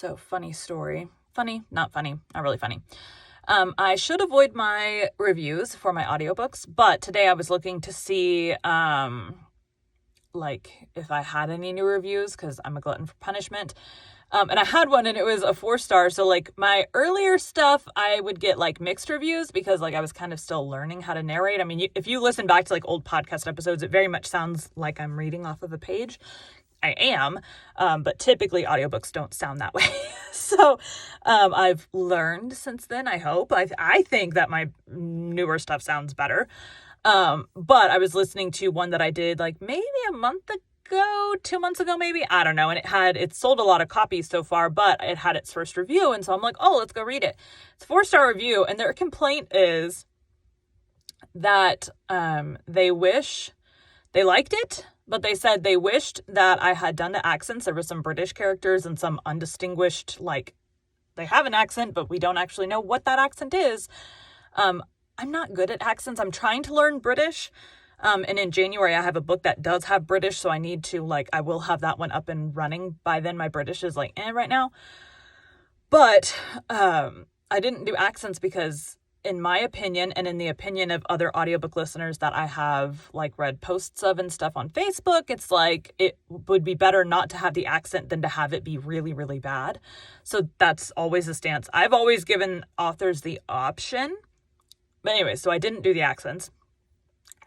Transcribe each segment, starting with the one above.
So, funny story. Funny, not funny, not really funny. I should avoid my reviews for my audiobooks, but today I was looking to see, if I had any new reviews, because I'm a glutton for punishment. And I had one and it was a 4-star. So my earlier stuff, I would get mixed reviews because I was kind of still learning how to narrate. I mean, if you listen back to old podcast episodes, it very much sounds like I'm reading off of a page. I am, but typically audiobooks don't sound that way. So I've learned since then, I hope. I think that my newer stuff sounds better. But I was listening to one that I did maybe a month ago, 2 months ago maybe, I don't know, and it sold a lot of copies so far, but it had its first review, and so I'm like, oh, let's go read it. It's a 4-star review, and their complaint is that they liked it, but they said they wished that I had done the accents. There were some British characters and some undistinguished, they have an accent, but we don't actually know what that accent is. I'm not good at accents. I'm trying to learn British. And in January, I have a book that does have British, so I need to, I will have that one up and running. By then, my British is, right now. But I didn't do accents because, in my opinion, and in the opinion of other audiobook listeners that I have, read posts of and stuff on Facebook, it's it would be better not to have the accent than to have it be really, really bad. So that's always a stance. I've always given authors the option. But anyway, so I didn't do the accents.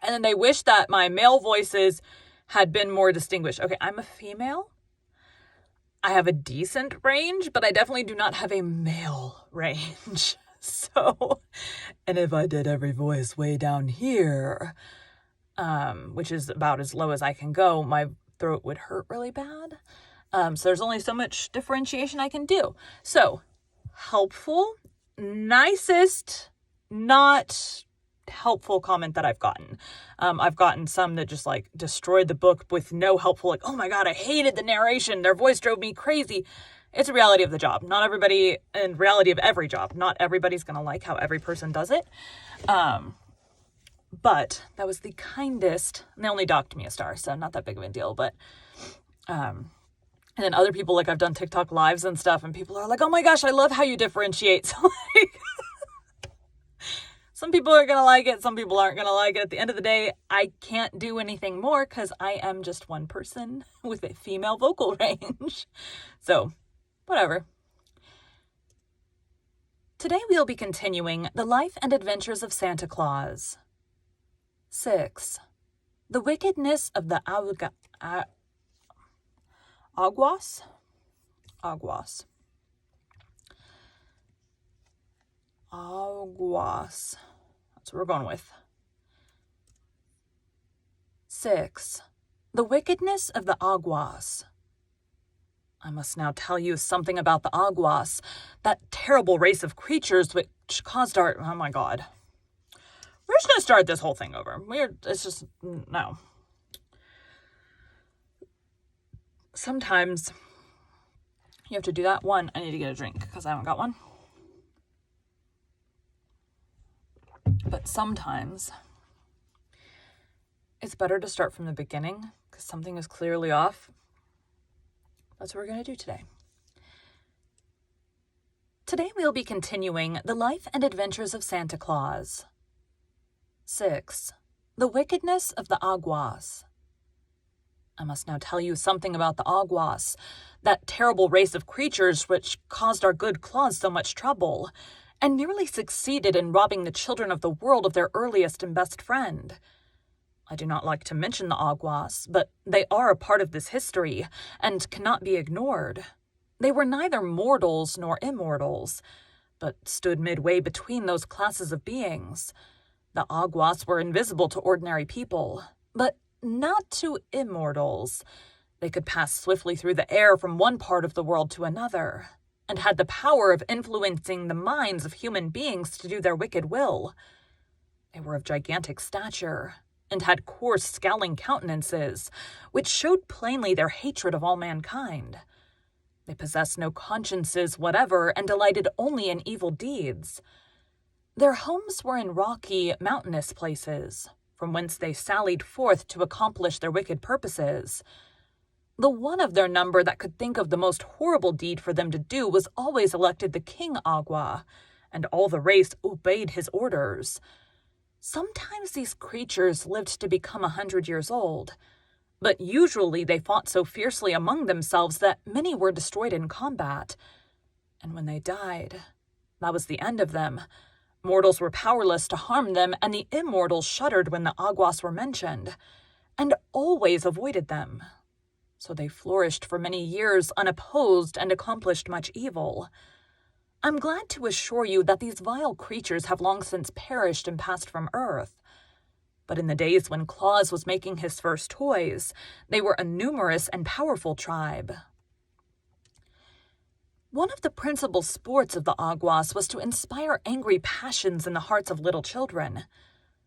And then they wish that my male voices had been more distinguished. Okay, I'm a female. I have a decent range, but I definitely do not have a male range. So, and if I did every voice way down here, which is about as low as I can go, my throat would hurt really bad. So there's only so much differentiation I can do. So, helpful, nicest, not helpful comment that I've gotten. I've gotten some that just destroyed the book with no helpful, oh my God, I hated the narration. Their voice drove me crazy. It's a reality of the job. Not everybody, and reality of every job. Not everybody's going to like how every person does it. But that was the kindest, and they only docked me a star, so not that big of a deal. But, and then other people, I've done TikTok lives and stuff, and people are like, oh my gosh, I love how you differentiate. So some people are going to like it. Some people aren't going to like it. At the end of the day, I can't do anything more because I am just one person with a female vocal range. So, whatever. Today we'll be continuing The Life and Adventures of Santa Claus. 6. The Wickedness of the Awgwas? Awgwas. Awgwas. That's what we're going with. 6. The Wickedness of the Awgwas. I must now tell you something about the Awgwas, that terrible race of creatures which caused our... Oh my God. We're just going to start this whole thing over. It's just... No. Sometimes you have to do that. One, I need to get a drink because I haven't got one. But sometimes it's better to start from the beginning because something is clearly off. That's what we're going to do today. Today we'll be continuing The Life and Adventures of Santa Claus. 6. The Wickedness of the Awgwas. I must now tell you something about the Awgwas, that terrible race of creatures which caused our good Claus so much trouble, and nearly succeeded in robbing the children of the world of their earliest and best friend. I do not like to mention the Awgwas, but they are a part of this history, and cannot be ignored. They were neither mortals nor immortals, but stood midway between those classes of beings. The Awgwas were invisible to ordinary people, but not to immortals. They could pass swiftly through the air from one part of the world to another, and had the power of influencing the minds of human beings to do their wicked will. They were of gigantic stature, and had coarse, scowling countenances, which showed plainly their hatred of all mankind. They possessed no consciences whatever, and delighted only in evil deeds. Their homes were in rocky, mountainous places, from whence they sallied forth to accomplish their wicked purposes. The one of their number that could think of the most horrible deed for them to do was always elected the King Awgwa, and all the race obeyed his orders. Sometimes these creatures lived to become 100 years old, but usually they fought so fiercely among themselves that many were destroyed in combat. And when they died, that was the end of them. Mortals were powerless to harm them, and the immortals shuddered when the Awgwas were mentioned, and always avoided them. So they flourished for many years unopposed and accomplished much evil. I'm glad to assure you that these vile creatures have long since perished and passed from Earth. But in the days when Claus was making his first toys, they were a numerous and powerful tribe. One of the principal sports of the Awgwas was to inspire angry passions in the hearts of little children,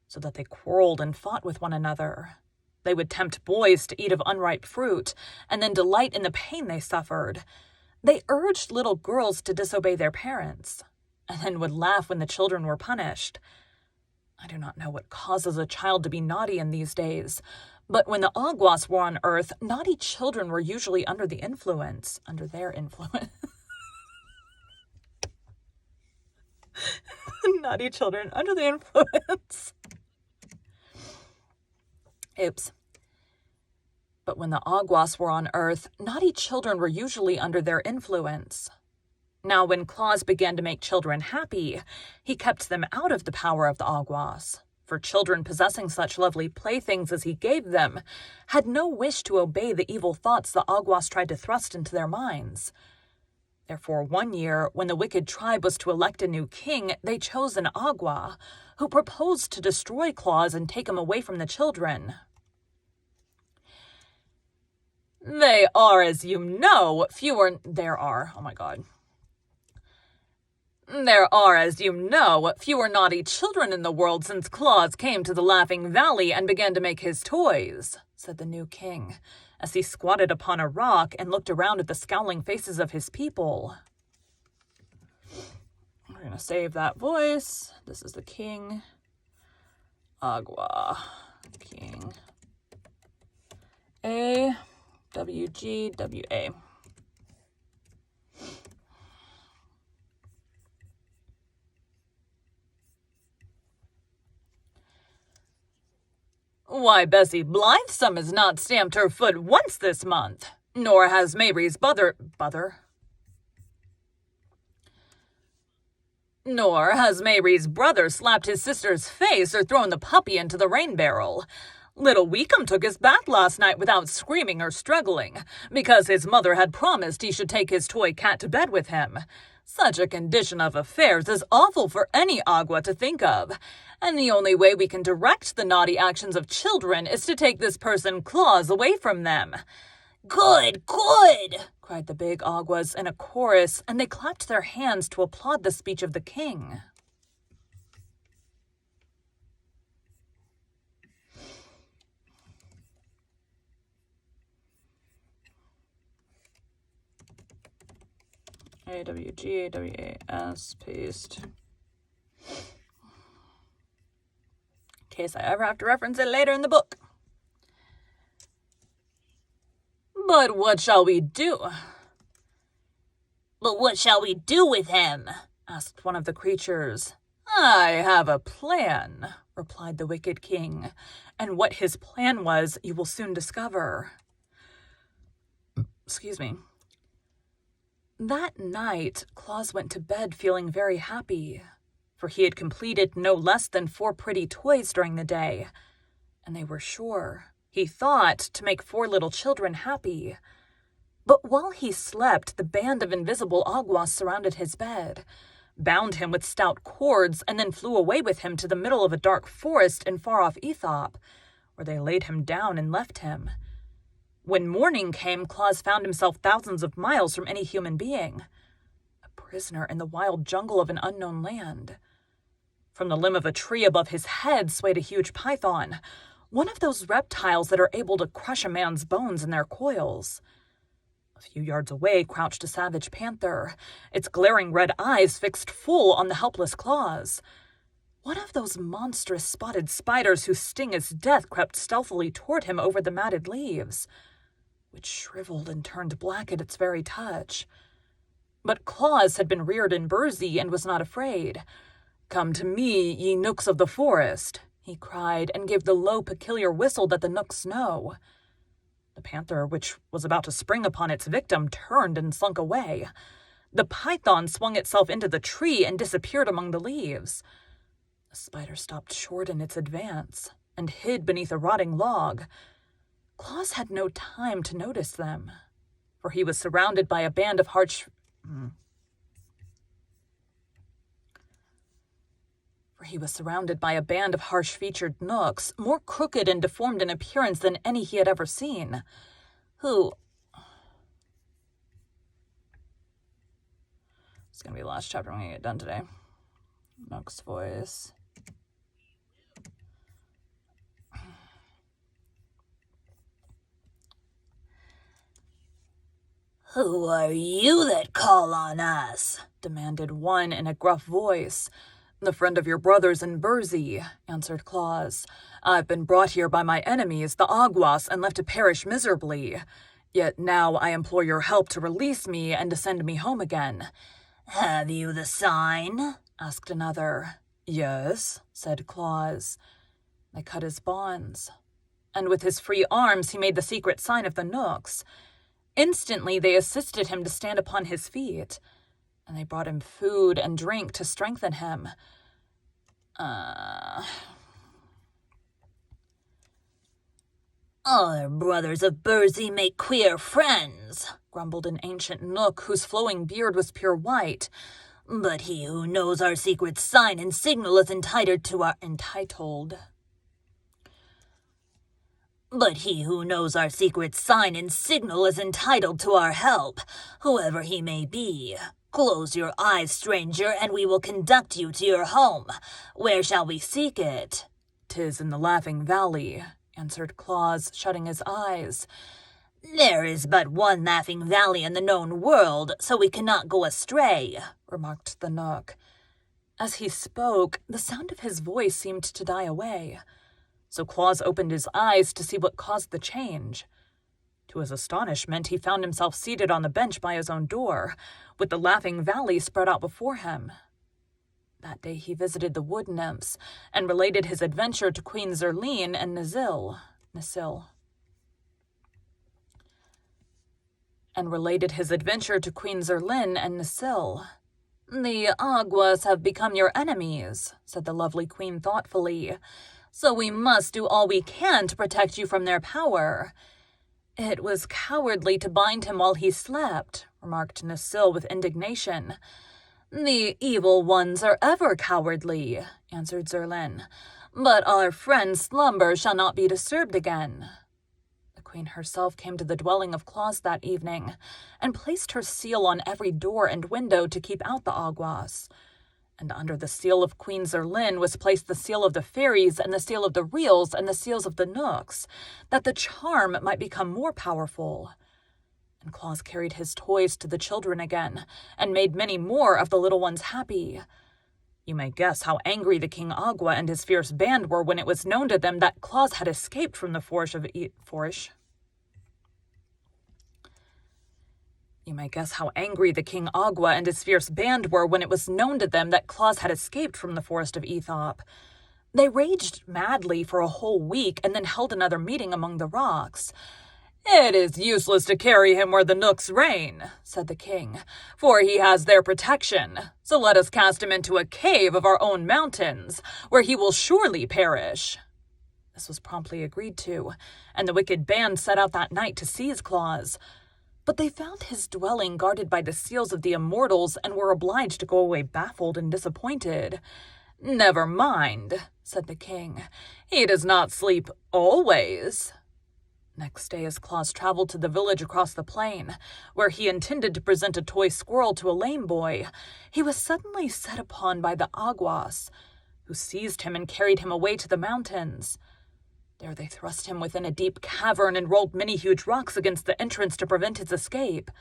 so that they quarreled and fought with one another. They would tempt boys to eat of unripe fruit, and then delight in the pain they suffered. They urged little girls to disobey their parents, and then would laugh when the children were punished. I do not know what causes a child to be naughty in these days, but when the Awgwas were on Earth, naughty children were usually under their influence. Naughty children under the influence. Oops. But when the Awgwas were on Earth, naughty children were usually under their influence. Now, when Claus began to make children happy, he kept them out of the power of the Awgwas, for children possessing such lovely playthings as he gave them had no wish to obey the evil thoughts the Awgwas tried to thrust into their minds. Therefore, one year, when the wicked tribe was to elect a new king, they chose an Awgwa, who proposed to destroy Claus and take him away from the children. There are, as you know, fewer naughty children in the world since Claus came to the Laughing Valley and began to make his toys, said the new king, as he squatted upon a rock and looked around at the scowling faces of his people. We're going to save that voice. This is the King Awgwa. King Awgwa. Why, Bessie Blithesome has not stamped her foot once this month, nor has Mary's brother slapped his sister's face or thrown the puppy into the rain barrel. Little Weekum took his bath last night without screaming or struggling, because his mother had promised he should take his toy cat to bed with him. Such a condition of affairs is awful for any Awgwa to think of, and the only way we can direct the naughty actions of children is to take this person Claus away from them. Good, good, cried the big Awgwas in a chorus, and they clapped their hands to applaud the speech of the king. Awgas, paste. In case I ever have to reference it later in the book. But what shall we do? But what shall we do with him? Asked one of the creatures. I have a plan, replied the wicked king, and what his plan was you will soon discover. Excuse me. That night, Claus went to bed feeling very happy, for he had completed no less than 4 pretty toys during the day, and they were sure, he thought, to make 4 little children happy. But while he slept, the band of invisible Awgwas surrounded his bed, bound him with stout cords, and then flew away with him to the middle of a dark forest in far-off Aethop, where they laid him down and left him. When morning came, Claus found himself thousands of miles from any human being, a prisoner in the wild jungle of an unknown land. From the limb of a tree above his head swayed a huge python, one of those reptiles that are able to crush a man's bones in their coils. A few yards away crouched a savage panther, its glaring red eyes fixed full on the helpless Claus. One of those monstrous spotted spiders whose sting is death crept stealthily toward him over the matted leaves. which shriveled and turned black at its very touch. But Claus had been reared in Burzee and was not afraid. "Come to me, ye nooks of the forest," he cried, and gave the low, peculiar whistle that the nooks know. The panther, which was about to spring upon its victim, turned and slunk away. The python swung itself into the tree and disappeared among the leaves. The spider stopped short in its advance and hid beneath a rotting log. Claus had no time to notice them, for he was surrounded by a band of harsh-featured nooks, more crooked and deformed in appearance than any he had ever seen, who... It's going to be the last chapter I'm going to get done today. Nook's voice. "Who are you that call on us?" demanded one in a gruff voice. "The friend of your brothers in Burzee," answered Claus. "I've been brought here by my enemies, the Awgwas, and left to perish miserably. Yet now I implore your help to release me and to send me home again." "Have you the sign?" asked another. "Yes," said Claus. They cut his bonds, and with his free arms he made the secret sign of the nooks. Instantly they assisted him to stand upon his feet, and they brought him food and drink to strengthen him. "Our brothers of Burzee make queer friends," grumbled an ancient nook whose flowing beard was pure white. "But he who knows our secret sign and signal is entitled to our help, whoever he may be. Close your eyes, stranger, and we will conduct you to your home. Where shall we seek it?" "'Tis in the Laughing Valley," answered Claus, shutting his eyes. "There is but one Laughing Valley in the known world, so we cannot go astray," remarked the nook. As he spoke, the sound of his voice seemed to die away, so Claus opened his eyes to see what caused the change. To his astonishment, he found himself seated on the bench by his own door, with the Laughing Valley spread out before him. That day he visited the wood nymphs and related his adventure to Queen Zerlene and Nasil. "The Awgwas have become your enemies," said the lovely queen thoughtfully, "so we must do all we can to protect you from their power." "It was cowardly to bind him while he slept," remarked Nasil with indignation. "The evil ones are ever cowardly," answered Zerlin, "but our friend's slumber shall not be disturbed again." The queen herself came to the dwelling of Claus that evening, and placed her seal on every door and window to keep out the Awgwas. And under the seal of Queen Zerlin was placed the seal of the fairies and the seal of the reals and the seals of the nooks, that the charm might become more powerful. And Claus carried his toys to the children again, and made many more of the little ones happy. You may guess how angry the King Awgwa and his fierce band were when it was known to them that Claus had escaped from the forest of Ethop. They raged madly for a whole week and then held another meeting among the rocks. "It is useless to carry him where the nooks reign," said the king, "for he has their protection. So let us cast him into a cave of our own mountains, where he will surely perish." This was promptly agreed to, and the wicked band set out that night to seize Claus. But they found his dwelling guarded by the seals of the immortals and were obliged to go away baffled and disappointed. "Never mind," said the king. "He does not sleep always." Next day, as Claus traveled to the village across the plain, where he intended to present a toy squirrel to a lame boy, he was suddenly set upon by the Awgwas, who seized him and carried him away to the mountains. There they thrust him within a deep cavern and rolled many huge rocks against the entrance to prevent his escape.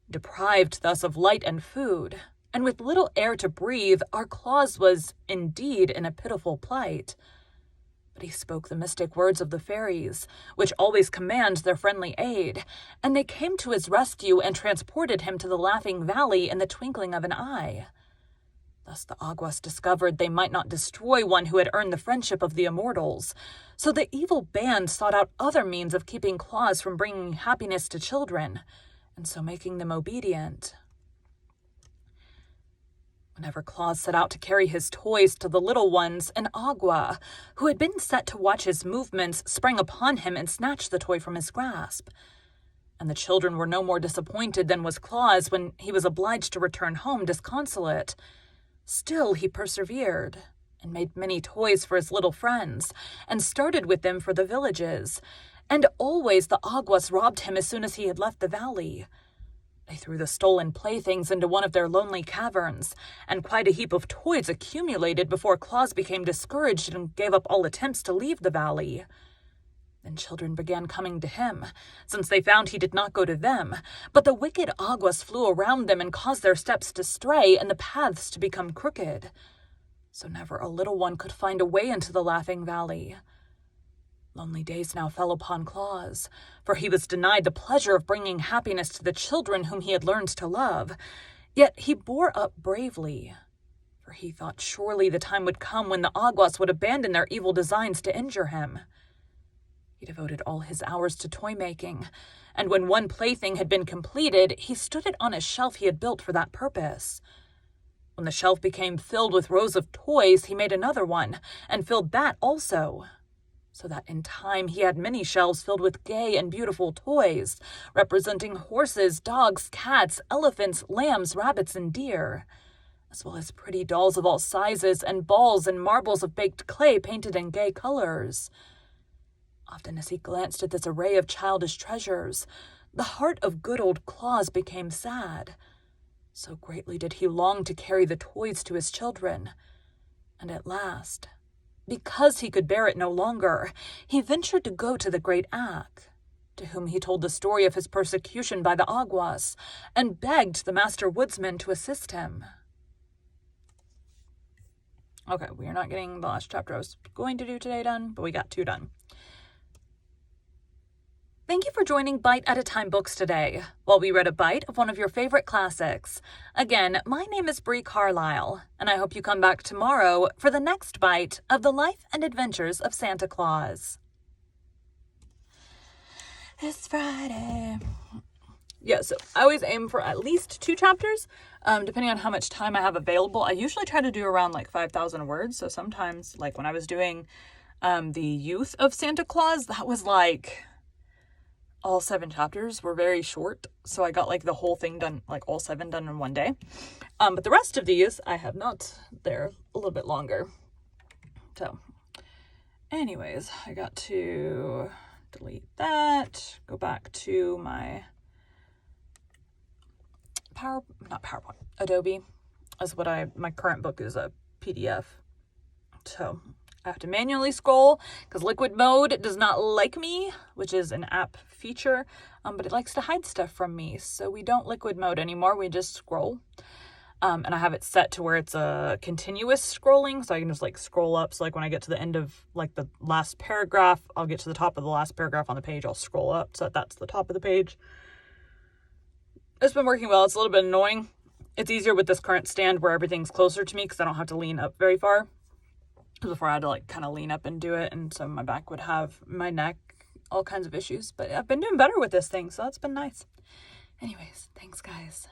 Deprived thus of light and food, and with little air to breathe, our Claus was indeed in a pitiful plight. But he spoke the mystic words of the fairies, which always command their friendly aid, and they came to his rescue and transported him to the Laughing Valley in the twinkling of an eye. Thus the Awgwas discovered they might not destroy one who had earned the friendship of the immortals, so the evil band sought out other means of keeping Claus from bringing happiness to children, and so making them obedient. Whenever Claus set out to carry his toys to the little ones, an Awgwa, who had been set to watch his movements, sprang upon him and snatched the toy from his grasp. And the children were no more disappointed than was Claus when he was obliged to return home disconsolate. Still he persevered, and made many toys for his little friends, and started with them for the villages. And always the Awgwas robbed him as soon as he had left the valley. They threw the stolen playthings into one of their lonely caverns, and quite a heap of toys accumulated before Claus became discouraged and gave up all attempts to leave the valley. Then children began coming to him, since they found he did not go to them, but the wicked Awgwas flew around them and caused their steps to stray and the paths to become crooked. So never a little one could find a way into the Laughing Valley. Lonely days now fell upon Claus, for he was denied the pleasure of bringing happiness to the children whom he had learned to love. Yet he bore up bravely, for he thought surely the time would come when the Awgwas would abandon their evil designs to injure him. He devoted all his hours to toy-making, and when one plaything had been completed, he stood it on a shelf he had built for that purpose. When the shelf became filled with rows of toys, he made another one, and filled that also, so that in time he had many shelves filled with gay and beautiful toys, representing horses, dogs, cats, elephants, lambs, rabbits, and deer, as well as pretty dolls of all sizes, and balls and marbles of baked clay painted in gay colors. Often as he glanced at this array of childish treasures, the heart of good old Claus became sad. So greatly did he long to carry the toys to his children. And at last, because he could bear it no longer, he ventured to go to the great Ak, to whom he told the story of his persecution by the Awgwas, and begged the master woodsman to assist him. Okay, we are not getting the last chapter I was going to do today done, but we got 2 done. Thank you for joining Bite at a Time Books today, while we read a bite of one of your favorite classics. Again, my name is Bree Carlisle, and I hope you come back tomorrow for the next bite of the life and adventures of Santa Claus. It's Friday. Yeah, so I always aim for at least 2 chapters, depending on how much time I have available. I usually try to do around like 5,000 words, so sometimes, like when I was doing the Youth of Santa Claus, that was like all 7 chapters were very short, so I got like the whole thing done, like all 7 done in one day. But the rest of these I have not. They're a little bit longer. So anyways, I got to delete that, go back to my Adobe, as what my current book is a PDF. So I have to manually scroll because Liquid Mode does not like me, which is an app feature, but it likes to hide stuff from me. So we don't Liquid Mode anymore. We just scroll. And I have it set to where it's a continuous scrolling, so I can just like scroll up. So like when I get to the end of like the last paragraph, I'll get to the top of the last paragraph on the page. I'll scroll up so that's the top of the page. It's been working well. It's a little bit annoying. It's easier with this current stand where everything's closer to me because I don't have to lean up very far. Before I had to like kind of lean up and do it, and so my back would have, my neck, all kinds of issues. But I've been doing better with this thing, so that's been nice. Anyways, thanks guys.